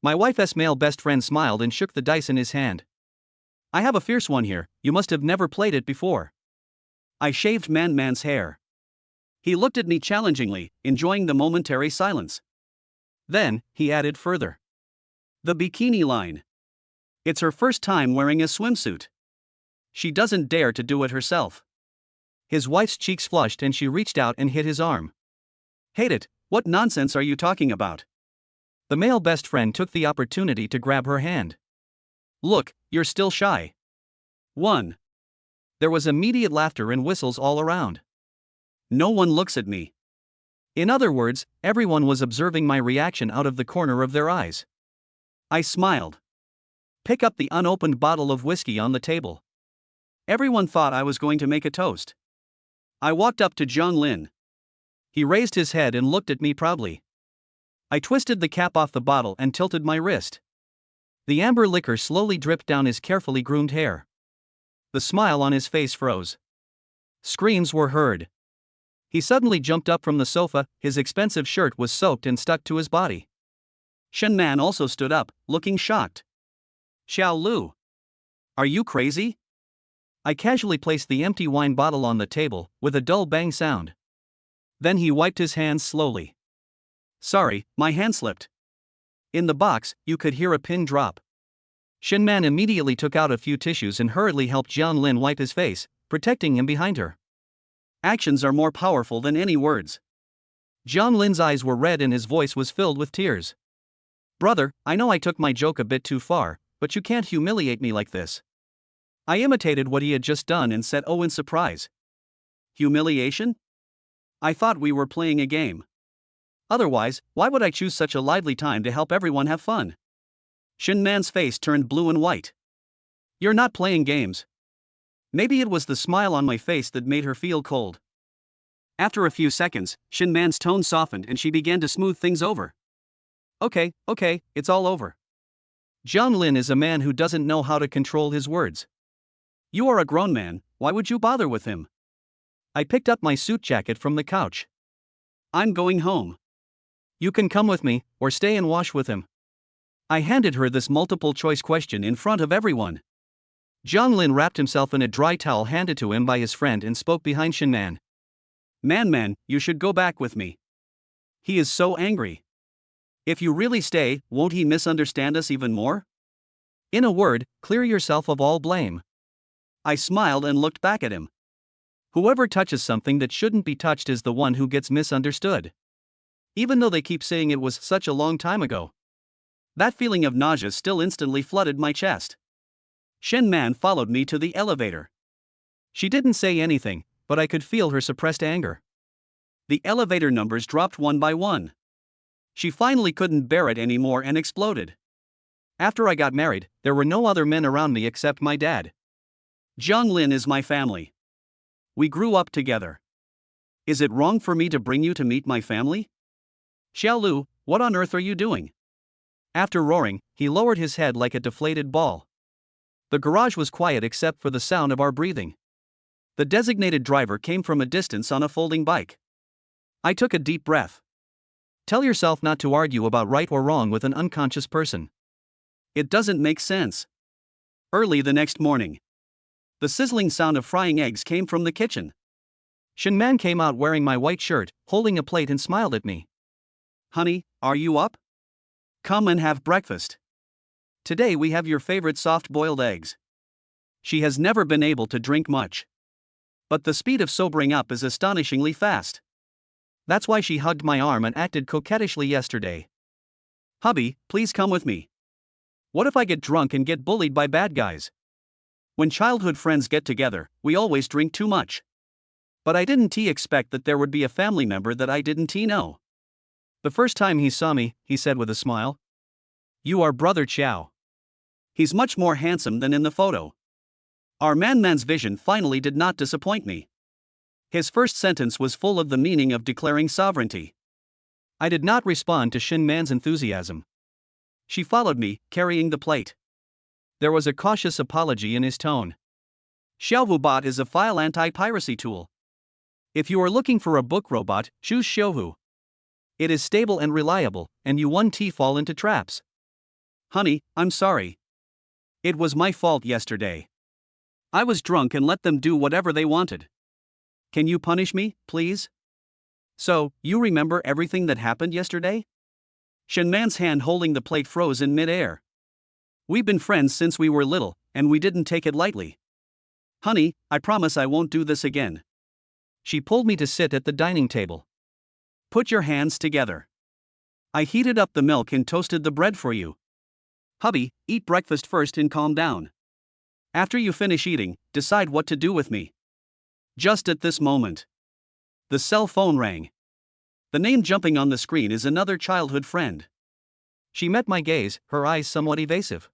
My wife's male best friend smiled and shook the dice in his hand. I have a fierce one here, you must have never played it before. I shaved man's hair. He looked at me challengingly, enjoying the momentary silence. Then, he added further. The bikini line. It's her first time wearing a swimsuit. She doesn't dare to do it herself. His wife's cheeks flushed and she reached out and hit his arm. Hate it, what nonsense are you talking about? The male best friend took the opportunity to grab her hand. Look, you're still shy. 1. There was immediate laughter and whistles all around. No one looks at me. In other words, everyone was observing my reaction out of the corner of their eyes. I smiled. Pick up the unopened bottle of whiskey on the table. Everyone thought I was going to make a toast. I walked up to Jiang Lin. He raised his head and looked at me proudly. I twisted the cap off the bottle and tilted my wrist. The amber liquor slowly dripped down his carefully groomed hair. The smile on his face froze. Screams were heard. He suddenly jumped up from the sofa, his expensive shirt was soaked and stuck to his body. Shen Man also stood up, looking shocked. Xiao Lu. Are you crazy? I casually placed the empty wine bottle on the table, with a dull bang sound. Then he wiped his hands slowly. Sorry, my hand slipped. In the box, you could hear a pin drop. Shen Man immediately took out a few tissues and hurriedly helped Jiang Lin wipe his face, protecting him behind her. Actions are more powerful than any words. Jiang Lin's eyes were red and his voice was filled with tears. Brother, I know I took my joke a bit too far, but you can't humiliate me like this. I imitated what he had just done and said oh in surprise. Humiliation? I thought we were playing a game. Otherwise, why would I choose such a lively time to help everyone have fun? Shen Man's face turned blue and white. You're not playing games. Maybe it was the smile on my face that made her feel cold. After a few seconds, Shen Man's tone softened and she began to smooth things over. Okay, it's all over. Jiang Lin is a man who doesn't know how to control his words. You are a grown man, why would you bother with him? I picked up my suit jacket from the couch. I'm going home. You can come with me, or stay and wash with him. I handed her this multiple choice question in front of everyone. Jiang Lin wrapped himself in a dry towel handed to him by his friend and spoke behind Shen Man. Man, you should go back with me. He is so angry. If you really stay, won't he misunderstand us even more? In a word, clear yourself of all blame. I smiled and looked back at him. Whoever touches something that shouldn't be touched is the one who gets misunderstood. Even though they keep saying it was such a long time ago. That feeling of nausea still instantly flooded my chest. Shen Man followed me to the elevator. She didn't say anything, but I could feel her suppressed anger. The elevator numbers dropped one by one. She finally couldn't bear it anymore and exploded. After I got married, there were no other men around me except my dad. Jiang Lin is my family. We grew up together. Is it wrong for me to bring you to meet my family? Xiao Lu, what on earth are you doing? After roaring, he lowered his head like a deflated ball. The garage was quiet except for the sound of our breathing. The designated driver came from a distance on a folding bike. I took a deep breath. Tell yourself not to argue about right or wrong with an unconscious person. It doesn't make sense. Early the next morning. The sizzling sound of frying eggs came from the kitchen. Shen Man came out wearing my white shirt, holding a plate and smiled at me. Honey, are you up? Come and have breakfast. Today we have your favorite soft-boiled eggs. She has never been able to drink much. But the speed of sobering up is astonishingly fast. That's why she hugged my arm and acted coquettishly yesterday. Hubby, please come with me. What if I get drunk and get bullied by bad guys? When childhood friends get together, we always drink too much. But I didn't expect that there would be a family member that I didn't know. The first time he saw me, he said with a smile. You are Brother Chow. He's much more handsome than in the photo. Our man's vision finally did not disappoint me. His first sentence was full of the meaning of declaring sovereignty. I did not respond to Shen Man's enthusiasm. She followed me, carrying the plate. There was a cautious apology in his tone. Xiaohubot is a file anti-piracy tool. If you are looking for a book robot, choose Xiaohu. It is stable and reliable, and you won't fall into traps. Honey, I'm sorry. It was my fault yesterday. I was drunk and let them do whatever they wanted. Can you punish me, please? So, you remember everything that happened yesterday? Shinman's hand holding the plate froze in midair. We've been friends since we were little, and we didn't take it lightly. Honey, I promise I won't do this again. She pulled me to sit at the dining table. Put your hands together. I heated up the milk and toasted the bread for you. Hubby, eat breakfast first and calm down. After you finish eating, decide what to do with me. Just at this moment, the cell phone rang. The name jumping on the screen is another childhood friend. She met my gaze, her eyes somewhat evasive.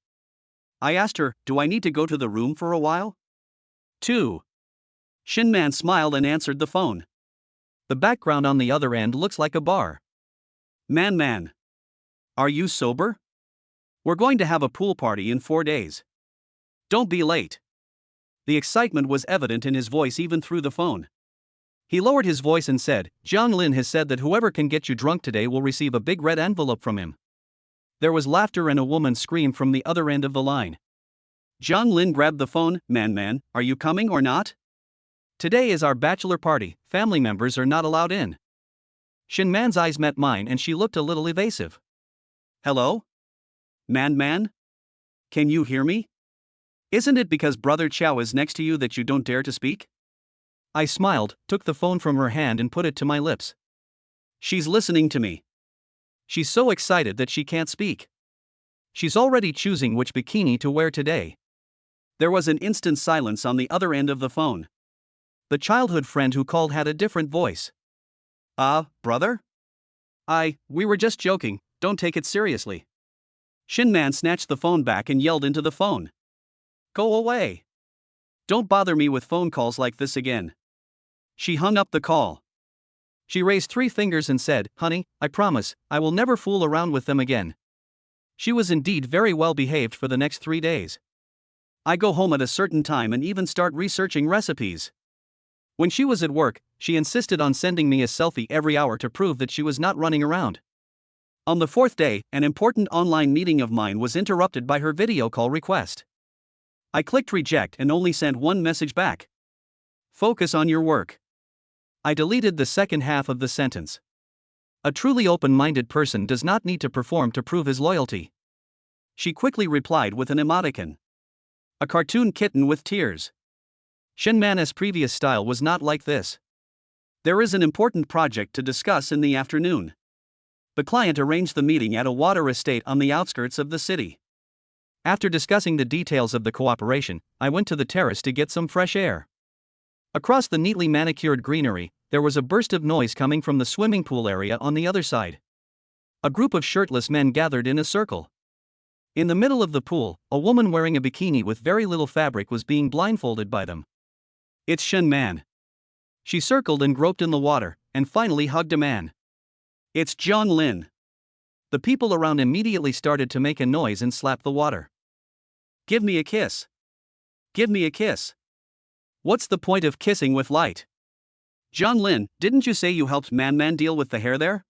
I asked her, do I need to go to the room for a while? 2. Shinman smiled and answered the phone. The background on the other end looks like a bar. Man. Are you sober? We're going to have a pool party in 4 days. Don't be late. The excitement was evident in his voice even through the phone. He lowered his voice and said, Jiang Lin has said that whoever can get you drunk today will receive a big red envelope from him. There was laughter and a woman screamed from the other end of the line. Jiang Lin grabbed the phone. Man, are you coming or not? Today is our bachelor party, family members are not allowed in. Shinman's eyes met mine and she looked a little evasive. Hello? Man? Can you hear me? Isn't it because Brother Chow is next to you that you don't dare to speak? I smiled, took the phone from her hand and put it to my lips. She's listening to me. She's so excited that she can't speak. She's already choosing which bikini to wear today. There was an instant silence on the other end of the phone. The childhood friend who called had a different voice. Brother? We were just joking, don't take it seriously. Shinman snatched the phone back and yelled into the phone. Go away. Don't bother me with phone calls like this again. She hung up the call. She raised 3 fingers and said, Honey, I promise, I will never fool around with them again. She was indeed very well behaved for the next 3 days. I go home at a certain time and even start researching recipes. When she was at work, she insisted on sending me a selfie every hour to prove that she was not running around. On the 4th day, an important online meeting of mine was interrupted by her video call request. I clicked reject and only sent one message back. Focus on your work. I deleted the second half of the sentence. A truly open-minded person does not need to perform to prove his loyalty. She quickly replied with an emoticon. A cartoon kitten with tears. Shinman's previous style was not like this. There is an important project to discuss in the afternoon. The client arranged the meeting at a water estate on the outskirts of the city. After discussing the details of the cooperation, I went to the terrace to get some fresh air. Across the neatly manicured greenery, there was a burst of noise coming from the swimming pool area on the other side. A group of shirtless men gathered in a circle. In the middle of the pool, a woman wearing a bikini with very little fabric was being blindfolded by them. It's Shinman. She circled and groped in the water, and finally hugged a man. It's Jiang Lin. The people around immediately started to make a noise and slap the water. Give me a kiss. Give me a kiss. What's the point of kissing with light? Jiang Lin, didn't you say you helped Man deal with the hair there?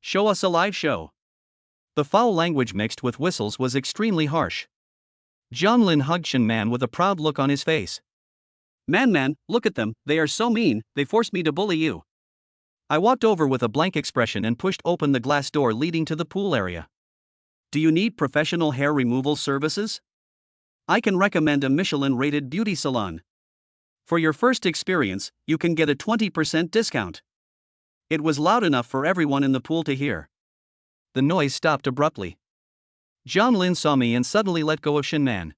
Show us a live show. The foul language mixed with whistles was extremely harsh. Jiang Lin hugged Shinman with a proud look on his face. Man, look at them, they are so mean, they forced me to bully you. I walked over with a blank expression and pushed open the glass door leading to the pool area. Do you need professional hair removal services? I can recommend a Michelin-rated beauty salon. For your first experience, you can get a 20% discount. It was loud enough for everyone in the pool to hear. The noise stopped abruptly. Jiang Lin saw me and suddenly let go of Shinman.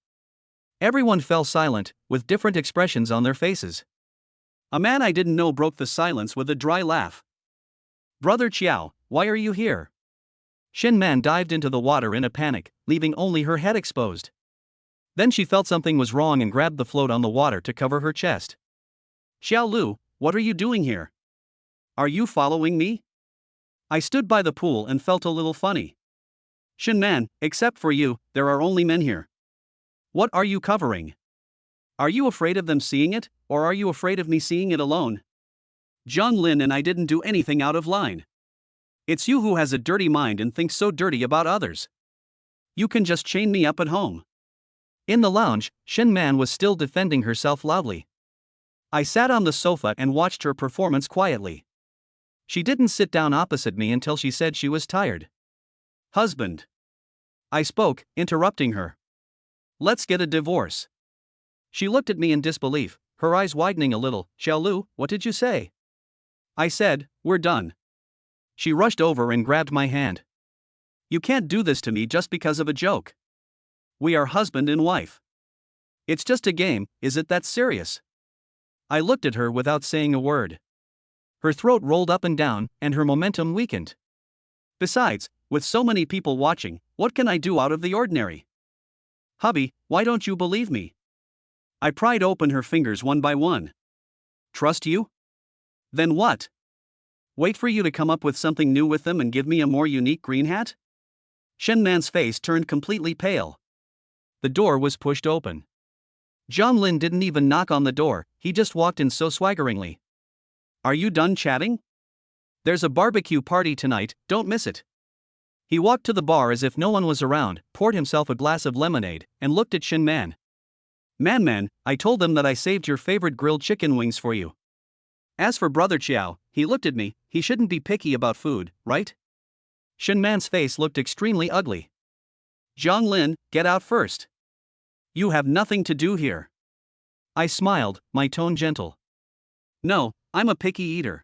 Everyone fell silent, with different expressions on their faces. A man I didn't know broke the silence with a dry laugh. Brother Chiao, why are you here? Shinman dived into the water in a panic, leaving only her head exposed. Then she felt something was wrong and grabbed the float on the water to cover her chest. Xiao Lu, what are you doing here? Are you following me? I stood by the pool and felt a little funny. Shinman, except for you, there are only men here. What are you covering? Are you afraid of them seeing it, or are you afraid of me seeing it alone? Jiang Lin and I didn't do anything out of line. It's you who has a dirty mind and thinks so dirty about others. You can just chain me up at home. In the lounge, Shin Man was still defending herself loudly. I sat on the sofa and watched her performance quietly. She didn't sit down opposite me until she said she was tired. Husband. I spoke, interrupting her. Let's get a divorce. She looked at me in disbelief, her eyes widening a little. Xiaolu, what did you say? I said, we're done. She rushed over and grabbed my hand. You can't do this to me just because of a joke. We are husband and wife. It's just a game, is it that serious? I looked at her without saying a word. Her throat rolled up and down, and her momentum weakened. Besides, with so many people watching, what can I do out of the ordinary? Hubby, why don't you believe me? I pried open her fingers one by one. Trust you? Then what? Wait for you to come up with something new with them and give me a more unique green hat? Shen Man's face turned completely pale. The door was pushed open. John Lin didn't even knock on the door, he just walked in so swaggeringly. Are you done chatting? There's a barbecue party tonight, don't miss it. He walked to the bar as if no one was around, poured himself a glass of lemonade, and looked at Shin Man. Man, I told them that I saved your favorite grilled chicken wings for you. As for Brother Chiao, he looked at me, he shouldn't be picky about food, right? Shin Man's face looked extremely ugly. Zhang Lin, get out first. You have nothing to do here. I smiled, my tone gentle. No, I'm a picky eater.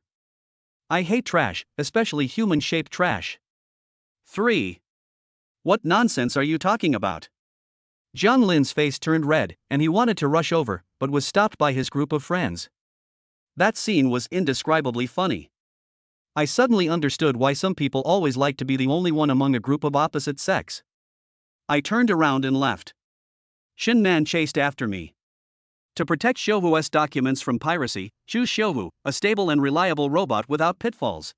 I hate trash, especially human-shaped trash. 3. What nonsense are you talking about? Zhang Lin's face turned red, and he wanted to rush over, but was stopped by his group of friends. That scene was indescribably funny. I suddenly understood why some people always like to be the only one among a group of opposite sex. I turned around and left. Shin Man chased after me. To protect Shouhu's documents from piracy, choose Shouhu, a stable and reliable robot without pitfalls.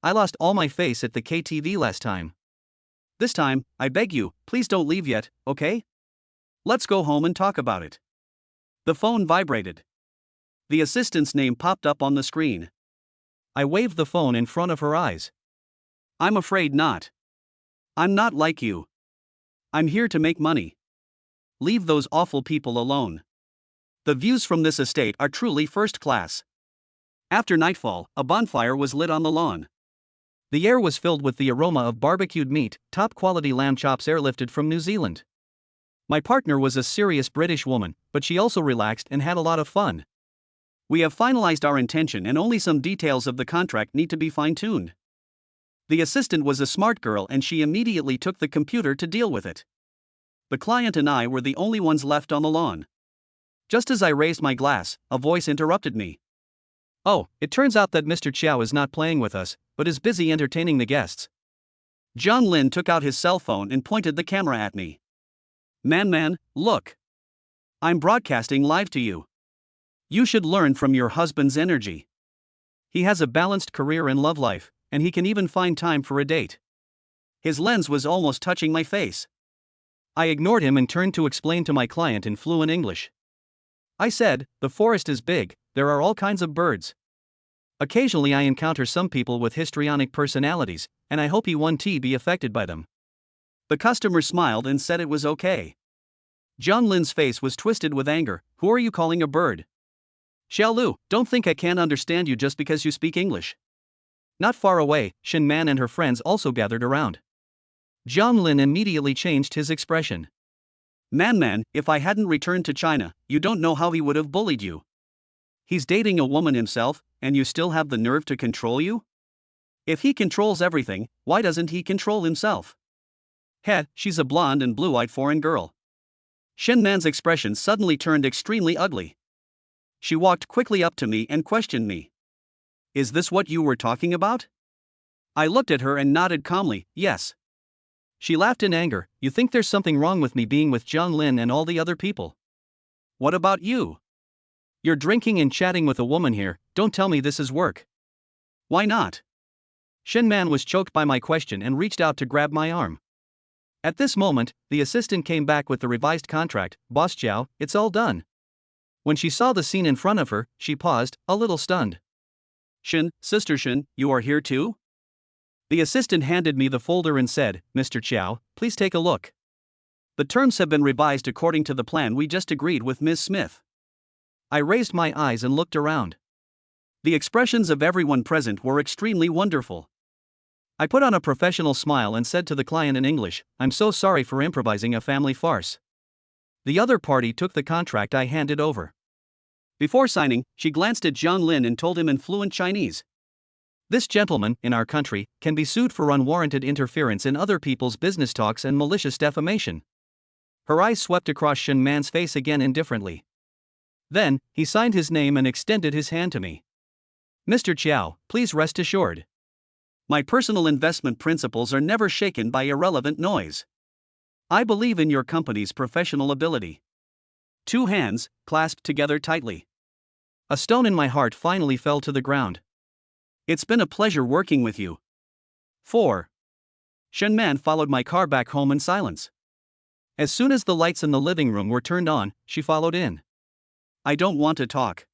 I lost all my face at the KTV last time. This time, I beg you, please don't leave yet, okay? Let's go home and talk about it. The phone vibrated. The assistant's name popped up on the screen. I waved the phone in front of her eyes. I'm afraid not. I'm not like you. I'm here to make money. Leave those awful people alone. The views from this estate are truly first class. After nightfall, a bonfire was lit on the lawn. The air was filled with the aroma of barbecued meat, top-quality lamb chops airlifted from New Zealand. My partner was a serious British woman, but she also relaxed and had a lot of fun. We have finalized our intention and only some details of the contract need to be fine-tuned. The assistant was a smart girl and she immediately took the computer to deal with it. The client and I were the only ones left on the lawn. Just as I raised my glass, a voice interrupted me. Oh, it turns out that Mr. Chiao is not playing with us, but is busy entertaining the guests. Zhang Lin took out his cell phone and pointed the camera at me. Man, look. I'm broadcasting live to you. You should learn from your husband's energy. He has a balanced career and love life, and he can even find time for a date. His lens was almost touching my face. I ignored him and turned to explain to my client in fluent English. I said, the forest is big, there are all kinds of birds. Occasionally I encounter some people with histrionic personalities, and I hope he won't be affected by them. The customer smiled and said it was okay. Zhang Lin's face was twisted with anger. Who are you calling a bird? Xiaolu, don't think I can't understand you just because you speak English. Not far away, Shin Man and her friends also gathered around. Zhang Lin immediately changed his expression. Man, if I hadn't returned to China, you don't know how he would have bullied you. He's dating a woman himself, and you still have the nerve to control you? If he controls everything, why doesn't he control himself? Heh, she's a blonde and blue-eyed foreign girl. Shen Man's expression suddenly turned extremely ugly. She walked quickly up to me and questioned me. Is this what you were talking about? I looked at her and nodded calmly, yes. She laughed in anger. You think there's something wrong with me being with Zhang Lin and all the other people? What about you? You're drinking and chatting with a woman here, don't tell me this is work. Why not? Shen Man was choked by my question and reached out to grab my arm. At this moment, the assistant came back with the revised contract. Boss Jiao, it's all done. When she saw the scene in front of her, she paused, a little stunned. Shin, Sister Shin, you are here too? The assistant handed me the folder and said, "Mr. Chow, please take a look. The terms have been revised according to the plan we just agreed with Ms. Smith." I raised my eyes and looked around. The expressions of everyone present were extremely wonderful. I put on a professional smile and said to the client in English, "I'm so sorry for improvising a family farce." The other party took the contract I handed over. Before signing, she glanced at Jiang Lin and told him in fluent Chinese, "This gentleman, in our country, can be sued for unwarranted interference in other people's business talks and malicious defamation." Her eyes swept across Shen Man's face again indifferently. Then, he signed his name and extended his hand to me. "Mr. Chow, please rest assured. My personal investment principles are never shaken by irrelevant noise. I believe in your company's professional ability." Two hands, clasped together tightly. A stone in my heart finally fell to the ground. "It's been a pleasure working with you." 4. Shen Man followed my car back home in silence. As soon as the lights in the living room were turned on, she followed in. "I don't want to talk.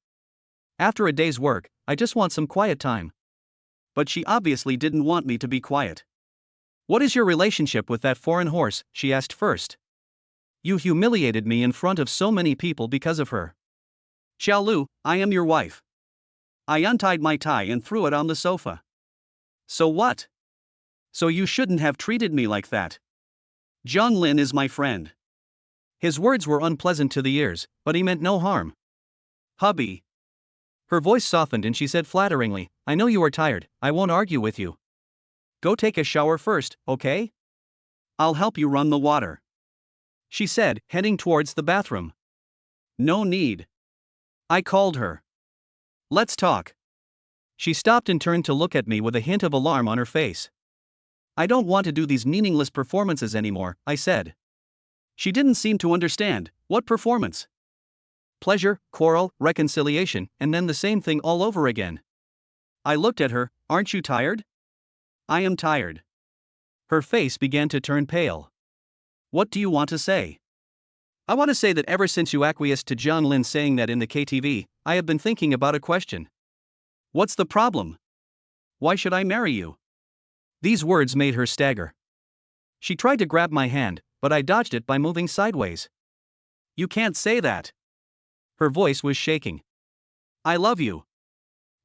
After a day's work, I just want some quiet time." But she obviously didn't want me to be quiet. "What is your relationship with that foreign horse?" she asked first. "You humiliated me in front of so many people because of her." "Xiao Lu, I am your wife." I untied my tie and threw it on the sofa. "So what? So you shouldn't have treated me like that. Jiang Lin is my friend." His words were unpleasant to the ears, but he meant no harm. "Hubby." Her voice softened and she said flatteringly, "I know you are tired, I won't argue with you. Go take a shower first, okay? I'll help you run the water," she said, heading towards the bathroom. "No need." I called her. "Let's talk." She stopped and turned to look at me with a hint of alarm on her face. "I don't want to do these meaningless performances anymore," I said. She didn't seem to understand. "What performance?" Pleasure, quarrel, reconciliation, and then the same thing all over again. I looked at her. "Aren't you tired?" "I am tired." Her face began to turn pale. "What do you want to say?" "I want to say that ever since you acquiesced to Jiang Lin saying that in the KTV, I have been thinking about a question." "What's the problem? Why should I marry you?" These words made her stagger. She tried to grab my hand, but I dodged it by moving sideways. "You can't say that." Her voice was shaking. "I love you.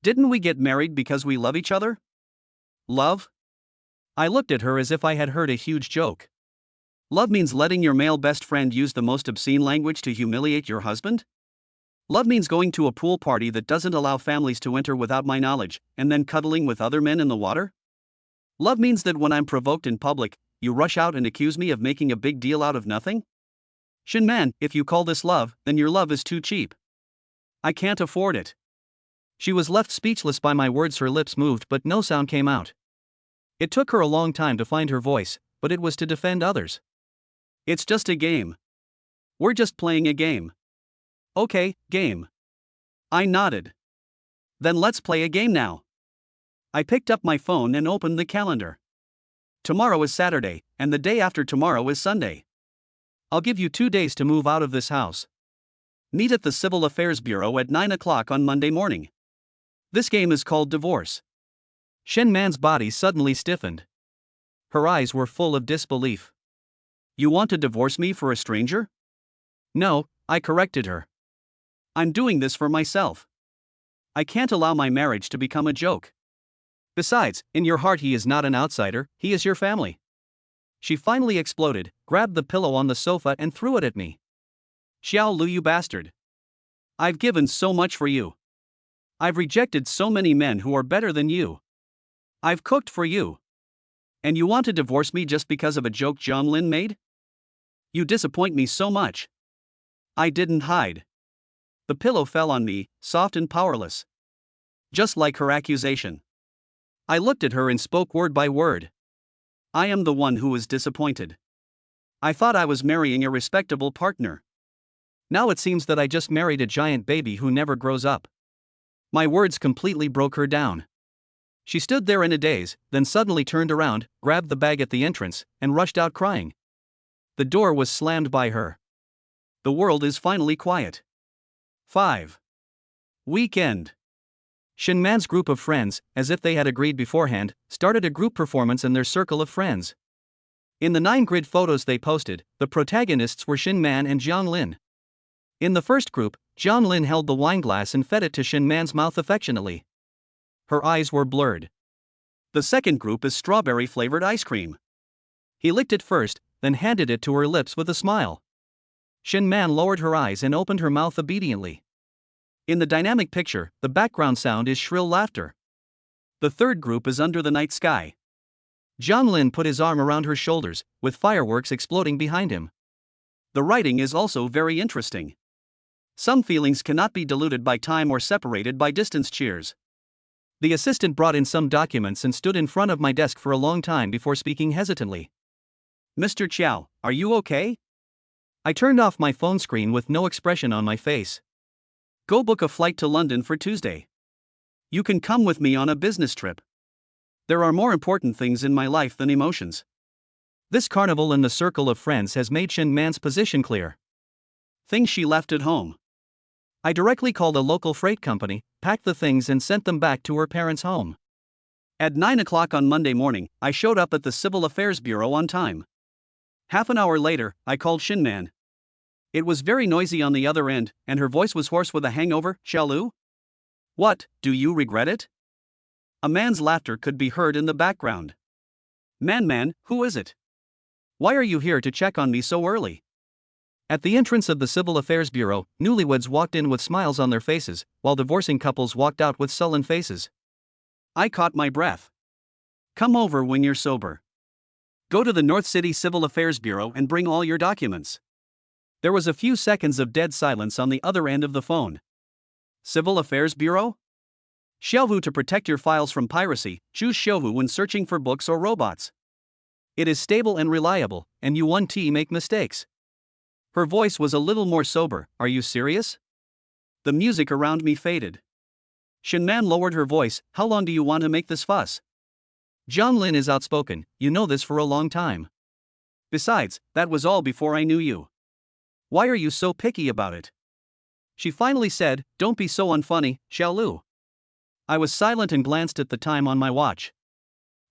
Didn't we get married because we love each other?" "Love?" I looked at her as if I had heard a huge joke. "Love means letting your male best friend use the most obscene language to humiliate your husband? Love means going to a pool party that doesn't allow families to enter without my knowledge, and then cuddling with other men in the water? Love means that when I'm provoked in public, you rush out and accuse me of making a big deal out of nothing? Shin Man, if you call this love, then your love is too cheap. I can't afford it." She was left speechless by my words. Her lips moved but no sound came out. It took her a long time to find her voice, but it was to defend others. "It's just a game. We're just playing a game." "Okay, game." I nodded. "Then let's play a game now." I picked up my phone and opened the calendar. Tomorrow is Saturday, and the day after tomorrow is Sunday. I'll give you 2 days to move out of this house. Meet at the Civil Affairs Bureau at 9 o'clock on Monday morning. This game is called divorce. Shen Man's body suddenly stiffened. Her eyes were full of disbelief. "You want to divorce me for a stranger?" "No," I corrected her. "I'm doing this for myself. I can't allow my marriage to become a joke. Besides, in your heart he is not an outsider, he is your family." She finally exploded, grabbed the pillow on the sofa and threw it at me. "Xiao Lu, you bastard. I've given so much for you. I've rejected so many men who are better than you. I've cooked for you. And you want to divorce me just because of a joke Jiang Lin made? You disappoint me so much." I didn't hide. The pillow fell on me, soft and powerless. Just like her accusation. I looked at her and spoke word by word. "I am the one who was disappointed. I thought I was marrying a respectable partner. Now it seems that I just married a giant baby who never grows up." My words completely broke her down. She stood there in a daze, then suddenly turned around, grabbed the bag at the entrance, and rushed out crying. The door was slammed by her. The world is finally quiet. 5. Weekend. Shin Man's group of friends, as if they had agreed beforehand, started a group performance in their circle of friends. In the 9 grid photos they posted, the protagonists were Shin Man and Jiang Lin. In the first group, Jiang Lin held the wine glass and fed it to Shin Man's mouth affectionately. Her eyes were blurred. The second group is strawberry-flavored ice cream. He licked it first, then handed it to her lips with a smile. Shin Man lowered her eyes and opened her mouth obediently. In the dynamic picture, the background sound is shrill laughter. The third group is under the night sky. Jiang Lin put his arm around her shoulders, with fireworks exploding behind him. The writing is also very interesting. Some feelings cannot be diluted by time or separated by distance. Cheers. The assistant brought in some documents and stood in front of my desk for a long time before speaking hesitantly. Mr. Chow, are you okay? I turned off my phone screen with no expression on my face. Go book a flight to London for Tuesday. You can come with me on a business trip. There are more important things in my life than emotions. This carnival in the circle of friends has made Shin Man's position clear. Things she left at home. I directly called a local freight company, packed the things and sent them back to her parents' home. At 9 o'clock on Monday morning, I showed up at the Civil Affairs Bureau on time. Half an hour later, I called Shin Man. It was very noisy on the other end, and her voice was hoarse with a hangover. Xiaolu? What, do you regret it? A man's laughter could be heard in the background. Man, who is it? Why are you here to check on me so early? At the entrance of the Civil Affairs Bureau, newlyweds walked in with smiles on their faces, while divorcing couples walked out with sullen faces. I caught my breath. Come over when you're sober. Go to the North City Civil Affairs Bureau and bring all your documents. There was a few seconds of dead silence on the other end of the phone. Civil Affairs Bureau? Xiaohu, to protect your files from piracy, choose Xiaohu when searching for books or robots. It is stable and reliable, and you won't make mistakes. Her voice was a little more sober. Are you serious? The music around me faded. Shin Man lowered her voice. How long do you want to make this fuss? Jiang Lin is outspoken, you know this for a long time. Besides, that was all before I knew you. Why are you so picky about it? She finally said, don't be so unfunny, Xiaolu. I was silent and glanced at the time on my watch.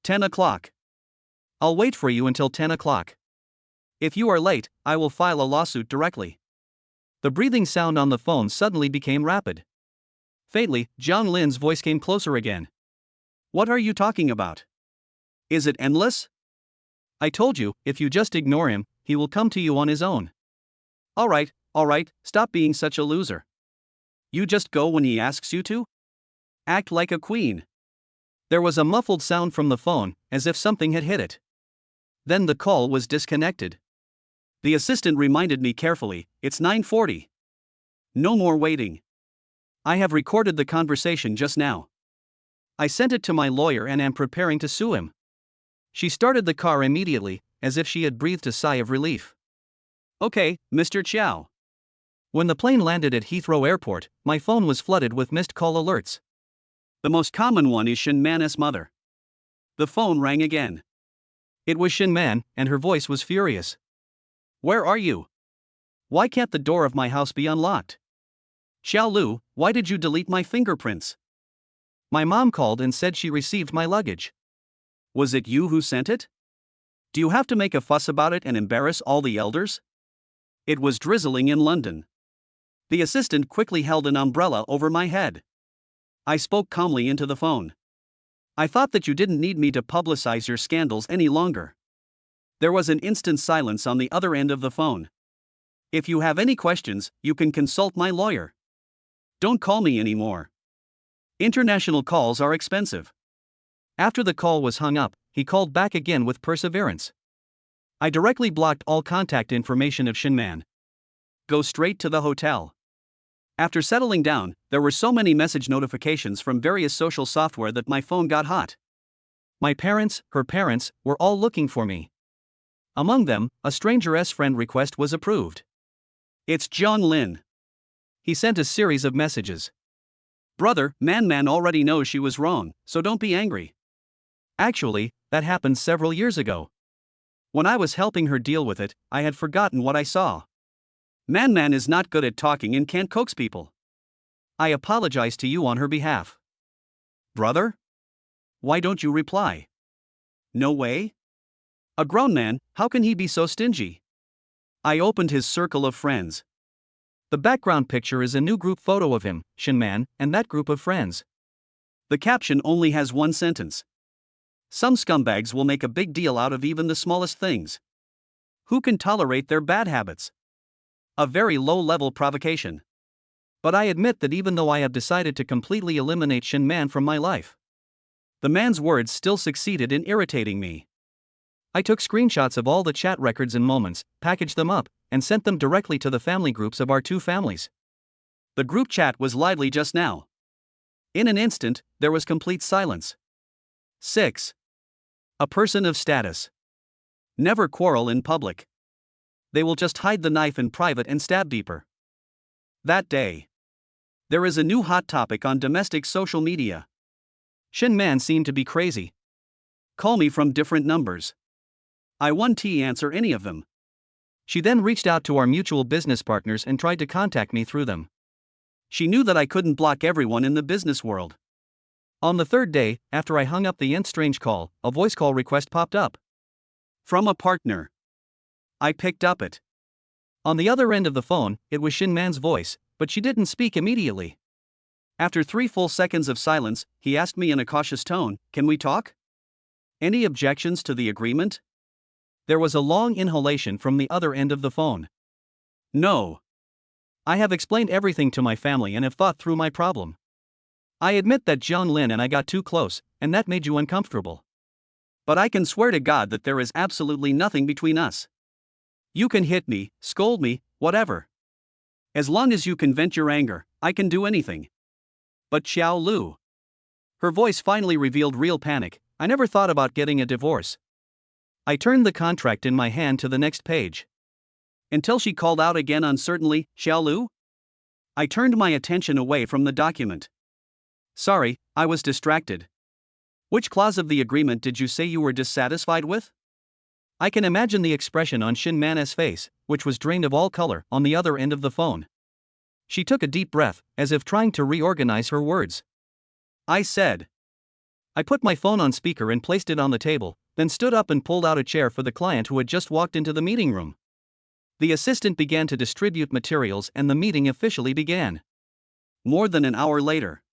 10 o'clock. I'll wait for you until 10 o'clock. If you are late, I will file a lawsuit directly. The breathing sound on the phone suddenly became rapid. Faintly, Jiang Lin's voice came closer again. What are you talking about? Is it endless? I told you, if you just ignore him, he will come to you on his own. All right, stop being such a loser. You just go when he asks you to? Act like a queen. There was a muffled sound from the phone, as if something had hit it. Then the call was disconnected. The assistant reminded me carefully, it's 9:40. No more waiting. I have recorded the conversation just now. I sent it to my lawyer and am preparing to sue him. She started the car immediately, as if she had breathed a sigh of relief. Okay, Mr. Chow. When the plane landed at Heathrow Airport, my phone was flooded with missed call alerts. The most common one is Shin Man's mother. The phone rang again. It was Shin Man, and her voice was furious. Where are you? Why can't the door of my house be unlocked? Xiaolu, why did you delete my fingerprints? My mom called and said she received my luggage. Was it you who sent it? Do you have to make a fuss about it and embarrass all the elders? It was drizzling in London. The assistant quickly held an umbrella over my head. I spoke calmly into the phone. I thought that you didn't need me to publicize your scandals any longer. There was an instant silence on the other end of the phone. If you have any questions, you can consult my lawyer. Don't call me anymore. International calls are expensive. After the call was hung up, he called back again with perseverance. I directly blocked all contact information of Shin Man. Go straight to the hotel. After settling down, there were so many message notifications from various social software that my phone got hot. My parents, her parents, were all looking for me. Among them, a stranger's friend request was approved. It's Jiang Lin. He sent a series of messages. Brother, Man already knows she was wrong, so don't be angry. Actually, that happened several years ago. When I was helping her deal with it, I had forgotten what I saw. Man is not good at talking and can't coax people. I apologize to you on her behalf. Brother? Why don't you reply? No way? A grown man, how can he be so stingy? I opened his circle of friends. The background picture is a new group photo of him, Shinman, and that group of friends. The caption only has one sentence. Some scumbags will make a big deal out of even the smallest things. Who can tolerate their bad habits? A very low-level provocation. But I admit that even though I have decided to completely eliminate Shinman from my life, the man's words still succeeded in irritating me. I took screenshots of all the chat records and moments, packaged them up, and sent them directly to the family groups of our two families. The group chat was lively just now. In an instant, there was complete silence. 6. A person of status. Never quarrel in public. They will just hide the knife in private and stab deeper. That day. There is a new hot topic on domestic social media. Shinman seemed to be crazy. Call me from different numbers. I won't answer any of them. She then reached out to our mutual business partners and tried to contact me through them. She knew that I couldn't block everyone in the business world. On the third day, after I hung up the nth strange call, a voice call request popped up. From a partner. I picked up it. On the other end of the phone, it was Shinman's voice, but she didn't speak immediately. After 3 full seconds of silence, he asked me in a cautious tone, "Can we talk? Any objections to the agreement?" There was a long inhalation from the other end of the phone. No. I have explained everything to my family and have thought through my problem. I admit that Jiang Lin and I got too close, and that made you uncomfortable. But I can swear to God that there is absolutely nothing between us. You can hit me, scold me, whatever. As long as you can vent your anger, I can do anything. But Xiao Lu. Her voice finally revealed real panic. I never thought about getting a divorce. I turned the contract in my hand to the next page. Until she called out again uncertainly, "Xiao Lu?" I turned my attention away from the document. Sorry, I was distracted. Which clause of the agreement did you say you were dissatisfied with? I can imagine the expression on Shinman's face, which was drained of all color, on the other end of the phone. She took a deep breath, as if trying to reorganize her words. I said. I put my phone on speaker and placed it on the table, then stood up and pulled out a chair for the client who had just walked into the meeting room. The assistant began to distribute materials and the meeting officially began. More than an hour later.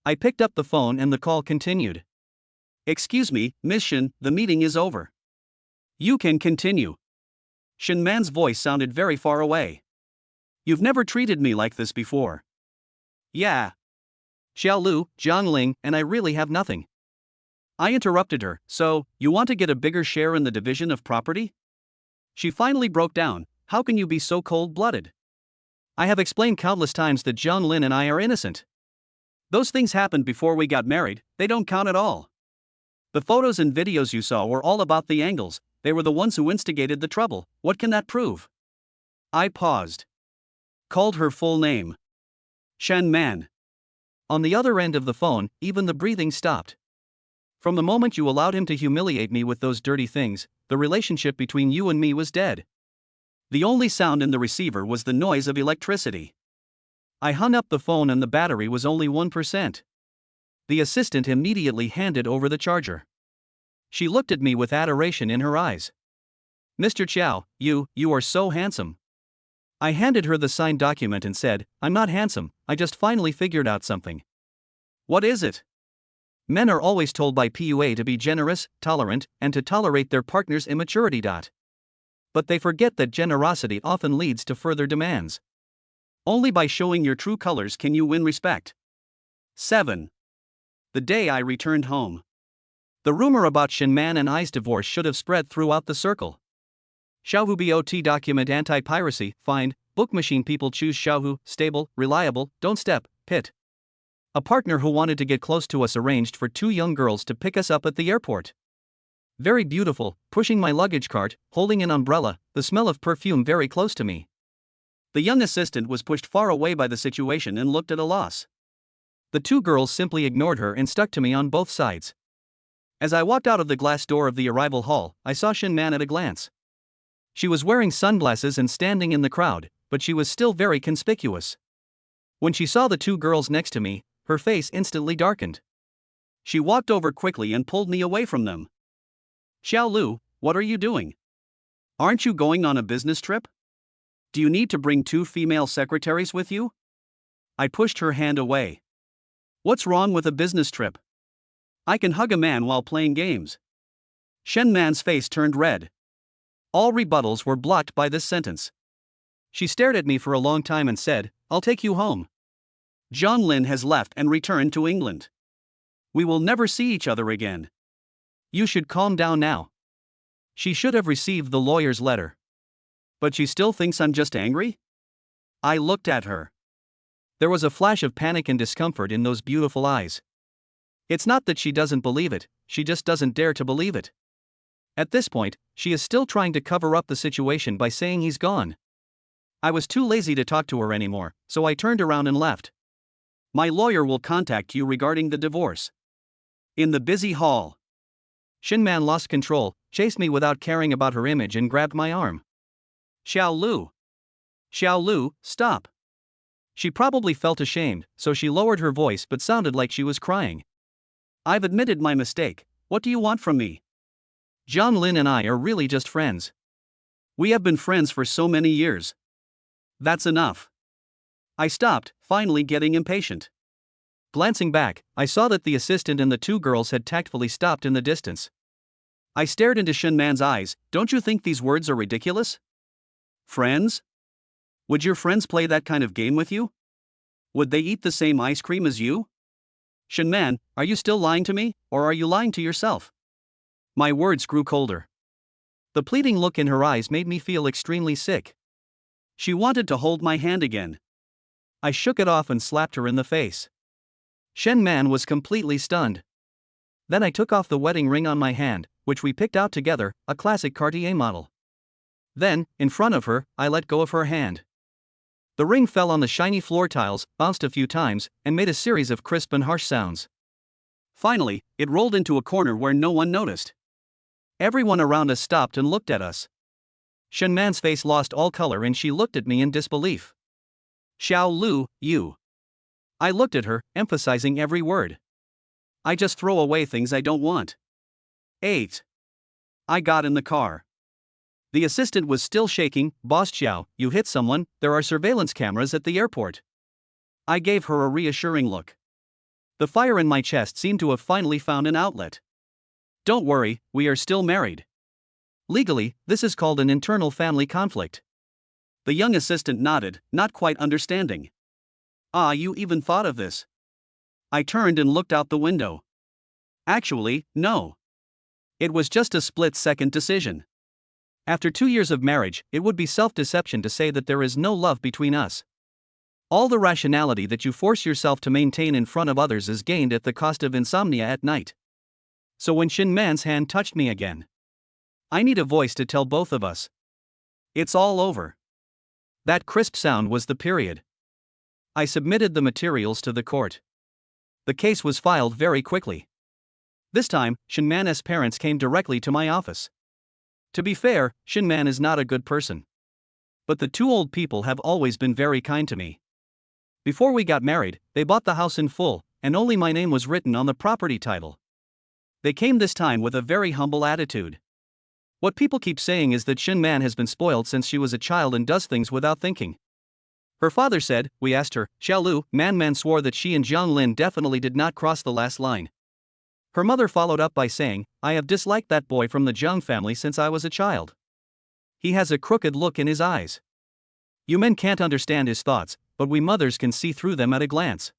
I picked up the phone and the call continued. Excuse me, Miss Shin, the meeting is over. You can continue. Shinman's voice sounded very far away. You've never treated me like this before. Yeah. Xiao Lu, Jiang Ling, and I really have nothing. I interrupted her. So, you want to get a bigger share in the division of property? She finally broke down. How can you be so cold-blooded? I have explained countless times that Jiang Lin and I are innocent. Those things happened before we got married, they don't count at all. The photos and videos you saw were all about the angles, they were the ones who instigated the trouble. What can that prove? I paused. Called her full name. Shen Man. On the other end of the phone, even the breathing stopped. From the moment you allowed him to humiliate me with those dirty things, the relationship between you and me was dead. The only sound in the receiver was the noise of electricity. I hung up the phone and the battery was only 1%. The assistant immediately handed over the charger. She looked at me with adoration in her eyes. Mr. Chow, you are so handsome. I handed her the signed document and said, I'm not handsome, I just finally figured out something. What is it? Men are always told by PUA to be generous, tolerant, and to tolerate their partner's immaturity. But they forget that generosity often leads to further demands. Only by showing your true colors can you win respect. 7. The day I returned home. The rumor about Shinman and I's divorce should have spread throughout the circle. Xiaohu BOT document anti-piracy, find, book machine people choose Xiaohu, stable, reliable, don't step, pit. A partner who wanted to get close to us arranged for 2 young girls to pick us up at the airport. Very beautiful, pushing my luggage cart, holding an umbrella, the smell of perfume very close to me. The young assistant was pushed far away by the situation and looked at a loss. The 2 girls simply ignored her and stuck to me on both sides. As I walked out of the glass door of the arrival hall, I saw Shinman at a glance. She was wearing sunglasses and standing in the crowd, but she was still very conspicuous. When she saw the 2 girls next to me, her face instantly darkened. She walked over quickly and pulled me away from them. Xiao Lu, what are you doing? Aren't you going on a business trip? Do you need to bring 2 female secretaries with you? I pushed her hand away. What's wrong with a business trip? I can hug a man while playing games. Shen Man's face turned red. All rebuttals were blocked by this sentence. She stared at me for a long time and said, I'll take you home. John Lin has left and returned to England. We will never see each other again. You should calm down now. She should have received the lawyer's letter. But she still thinks I'm just angry? I looked at her. There was a flash of panic and discomfort in those beautiful eyes. It's not that she doesn't believe it, she just doesn't dare to believe it. At this point, she is still trying to cover up the situation by saying he's gone. I was too lazy to talk to her anymore, so I turned around and left. My lawyer will contact you regarding the divorce. In the busy hall, Shin Man lost control, chased me without caring about her image and grabbed my arm. Xiao Lu. Xiao Lu, stop. She probably felt ashamed, so she lowered her voice but sounded like she was crying. I've admitted my mistake, what do you want from me? John Lin and I are really just friends. We have been friends for so many years. That's enough. I stopped, finally getting impatient. Glancing back, I saw that the assistant and the 2 girls had tactfully stopped in the distance. I stared into Shin Man's eyes. Don't you think these words are ridiculous? Friends? Would your friends play that kind of game with you? Would they eat the same ice cream as you? Shin Man, are you still lying to me, or are you lying to yourself? My words grew colder. The pleading look in her eyes made me feel extremely sick. She wanted to hold my hand again. I shook it off and slapped her in the face. Shen Man was completely stunned. Then I took off the wedding ring on my hand, which we picked out together, a classic Cartier model. Then, in front of her, I let go of her hand. The ring fell on the shiny floor tiles, bounced a few times, and made a series of crisp and harsh sounds. Finally, it rolled into a corner where no one noticed. Everyone around us stopped and looked at us. Shen Man's face lost all color and she looked at me in disbelief. Xiao Lu, you. I looked at her, emphasizing every word. I just throw away things I don't want. 8. I got in the car. The assistant was still shaking. Boss Xiao, you hit someone, there are surveillance cameras at the airport. I gave her a reassuring look. The fire in my chest seemed to have finally found an outlet. Don't worry, we are still married. Legally, this is called an internal family conflict. The young assistant nodded, not quite understanding. Ah, you even thought of this? I turned and looked out the window. Actually, no. It was just a split-second decision. After 2 years of marriage, it would be self-deception to say that there is no love between us. All the rationality that you force yourself to maintain in front of others is gained at the cost of insomnia at night. So when Shin Man's hand touched me again, I need a voice to tell both of us. It's all over. That crisp sound was the period. I submitted the materials to the court. The case was filed very quickly. This time, Shin Man's parents came directly to my office. To be fair, Shin Man is not a good person. But the 2 old people have always been very kind to me. Before we got married, they bought the house in full, and only my name was written on the property title. They came this time with a very humble attitude. What people keep saying is that Shin Man has been spoiled since she was a child and does things without thinking. Her father said, we asked her, Xiao Lu, Man swore that she and Jiang Lin definitely did not cross the last line. Her mother followed up by saying, I have disliked that boy from the Jiang family since I was a child. He has a crooked look in his eyes. You men can't understand his thoughts, but we mothers can see through them at a glance.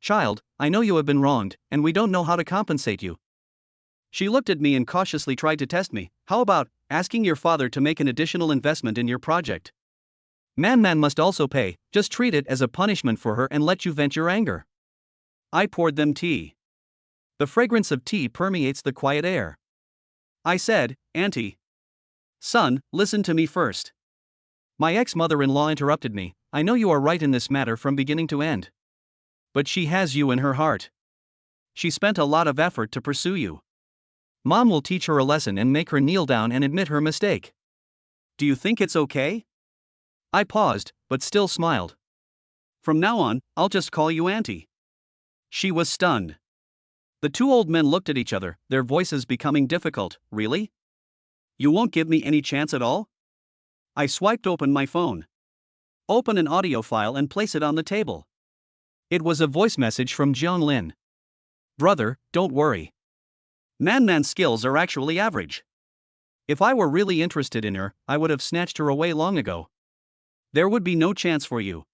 Child, I know you have been wronged, and we don't know how to compensate you. She looked at me and cautiously tried to test me. How about asking your father to make an additional investment in your project? Man must also pay, just treat it as a punishment for her and let you vent your anger. I poured them tea. The fragrance of tea permeates the quiet air. I said, Auntie. Son, listen to me first. My ex-mother-in-law interrupted me. I know you are right in this matter from beginning to end. But she has you in her heart. She spent a lot of effort to pursue you. Mom will teach her a lesson and make her kneel down and admit her mistake. Do you think it's okay? I paused, but still smiled. From now on, I'll just call you Auntie. She was stunned. The two old men looked at each other, their voices becoming difficult. Really? You won't give me any chance at all? I swiped open my phone. Open an audio file and place it on the table. It was a voice message from Jiang Lin. Brother, don't worry. Man's skills are actually average. If I were really interested in her, I would have snatched her away long ago. There would be no chance for you.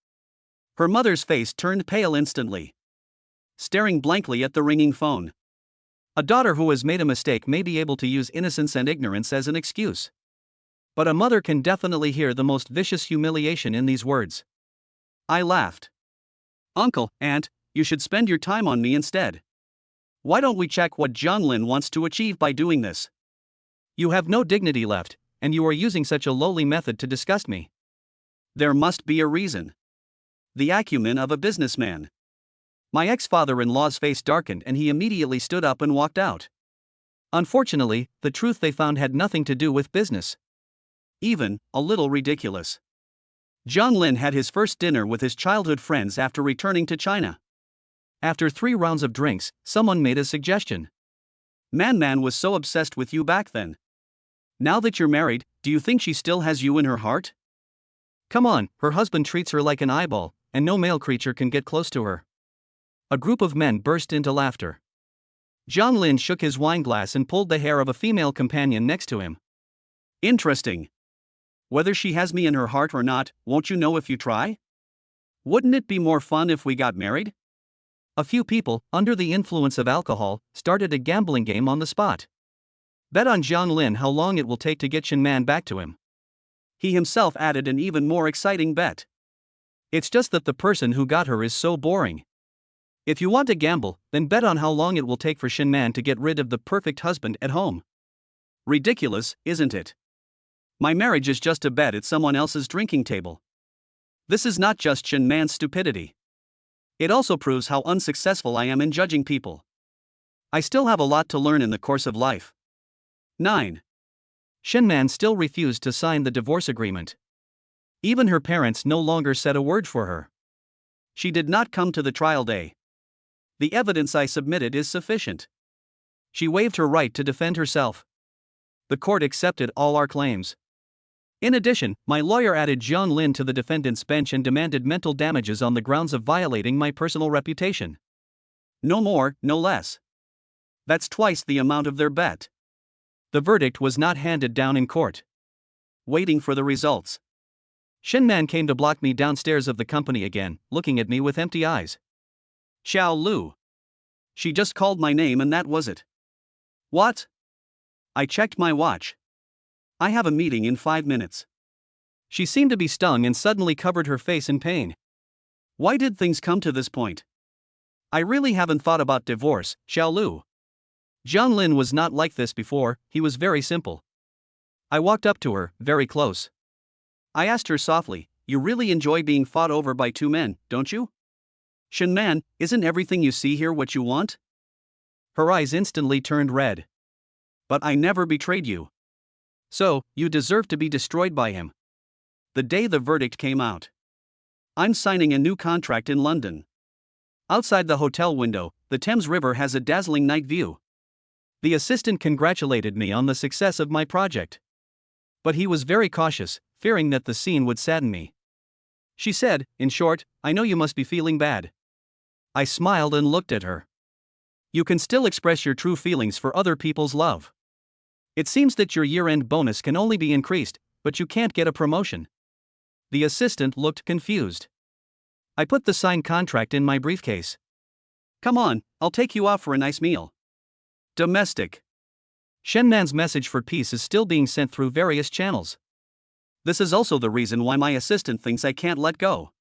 Her mother's face turned pale instantly, staring blankly at the ringing phone. A daughter who has made a mistake may be able to use innocence and ignorance as an excuse. But a mother can definitely hear the most vicious humiliation in these words. I laughed. Uncle, Aunt, you should spend your time on me instead. Why don't we check what Jiang Lin wants to achieve by doing this? You have no dignity left, and you are using such a lowly method to disgust me. There must be a reason. The acumen of a businessman. My ex-father-in-law's face darkened and he immediately stood up and walked out. Unfortunately, the truth they found had nothing to do with business. Even a little ridiculous. Jiang Lin had his first dinner with his childhood friends after returning to China. After 3 rounds of drinks, someone made a suggestion. Man was so obsessed with you back then. Now that you're married, do you think she still has you in her heart? Come on, her husband treats her like an eyeball, and no male creature can get close to her. A group of men burst into laughter. Jiang Lin shook his wineglass and pulled the hair of a female companion next to him. Interesting. Whether she has me in her heart or not, won't you know if you try? Wouldn't it be more fun if we got married? A few people, under the influence of alcohol, started a gambling game on the spot. Bet on Jiang Lin how long it will take to get Shen Man back to him. He himself added an even more exciting bet. It's just that the person who got her is so boring. If you want to gamble, then bet on how long it will take for Shen Man to get rid of the perfect husband at home. Ridiculous, isn't it? My marriage is just a bet at someone else's drinking table. This is not just Shen Man's stupidity. It also proves how unsuccessful I am in judging people. I still have a lot to learn in the course of life. 9. Shen Man still refused to sign the divorce agreement. Even her parents no longer said a word for her. She did not come to the trial day. The evidence I submitted is sufficient. She waived her right to defend herself. The court accepted all our claims. In addition, my lawyer added Jiang Lin to the defendant's bench and demanded mental damages on the grounds of violating my personal reputation. No more, no less. That's twice the amount of their bet. The verdict was not handed down in court. Waiting for the results. Shen Man came to block me downstairs of the company again, looking at me with empty eyes. Xiao Lu. She just called my name and that was it. What? I checked my watch. I have a meeting in 5 minutes. She seemed to be stung and suddenly covered her face in pain. Why did things come to this point? I really haven't thought about divorce, Xiao Lu. Jiang Lin was not like this before, he was very simple. I walked up to her, very close. I asked her softly, you really enjoy being fought over by 2 men, don't you? Shen Man, isn't everything you see here what you want? Her eyes instantly turned red. But I never betrayed you. So, you deserve to be destroyed by him. The day the verdict came out. I'm signing a new contract in London. Outside the hotel window, the Thames River has a dazzling night view. The assistant congratulated me on the success of my project. But he was very cautious, fearing that the scene would sadden me. She said, in short, I know you must be feeling bad. I smiled and looked at her. You can still express your true feelings for other people's love. It seems that your year-end bonus can only be increased, but you can't get a promotion. The assistant looked confused. I put the signed contract in my briefcase. Come on, I'll take you out for a nice meal. Domestic. Shen Man's message for peace is still being sent through various channels. This is also the reason why my assistant thinks I can't let go.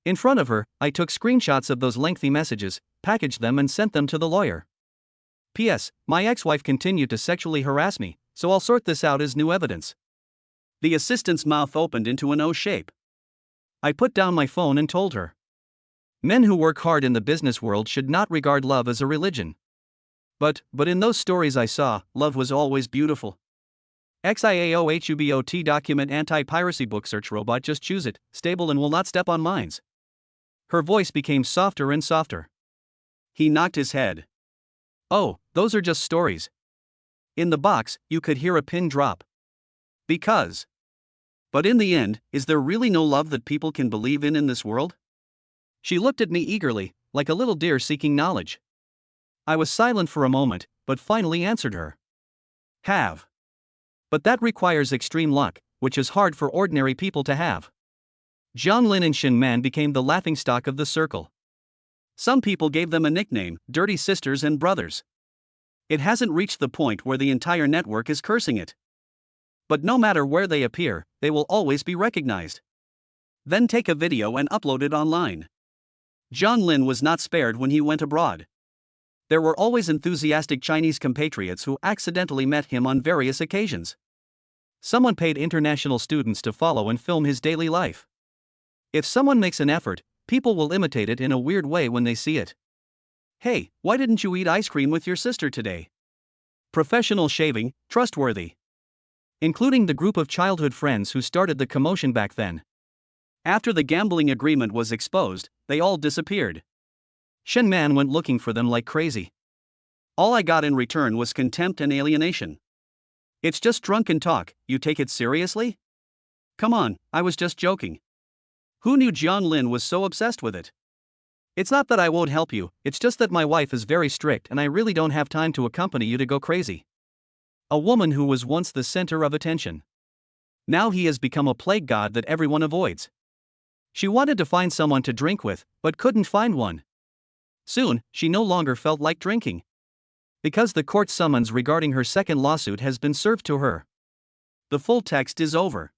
In front of her, I took screenshots of those lengthy messages, packaged them and sent them to the lawyer. P.S. My ex-wife continued to sexually harass me, so I'll sort this out as new evidence. The assistant's mouth opened into an O shape. I put down my phone and told her. Men who work hard in the business world should not regard love as a religion. But in those stories I saw, love was always beautiful. XIAOHUBOT document anti-piracy book search robot just choose it, stable and will not step on mines. Her voice became softer and softer. He knocked his head. Oh, those are just stories. In the box, you could hear a pin drop. Because. But in the end, is there really no love that people can believe in this world? She looked at me eagerly, like a little deer seeking knowledge. I was silent for a moment, but finally answered her. Have. But that requires extreme luck, which is hard for ordinary people to have. Jiang Lin and Shin Man became the laughingstock of the circle. Some people gave them a nickname, Dirty Sisters and Brothers. It hasn't reached the point where the entire network is cursing it. But no matter where they appear, they will always be recognized. Then take a video and upload it online. Jiang Lin was not spared when he went abroad. There were always enthusiastic Chinese compatriots who accidentally met him on various occasions. Someone paid international students to follow and film his daily life. If someone makes an effort, people will imitate it in a weird way when they see it. Hey, why didn't you eat ice cream with your sister today? Professional shaving, trustworthy. Including the group of childhood friends who started the commotion back then. After the gambling agreement was exposed, they all disappeared. Shen Man went looking for them like crazy. All I got in return was contempt and alienation. It's just drunken talk, you take it seriously? Come on, I was just joking. Who knew Jiang Lin was so obsessed with it? It's not that I won't help you, it's just that my wife is very strict and I really don't have time to accompany you to go crazy. A woman who was once the center of attention. Now he has become a plague god that everyone avoids. She wanted to find someone to drink with, but couldn't find one. Soon, she no longer felt like drinking. Because the court summons regarding her second lawsuit has been served to her. The full text is over.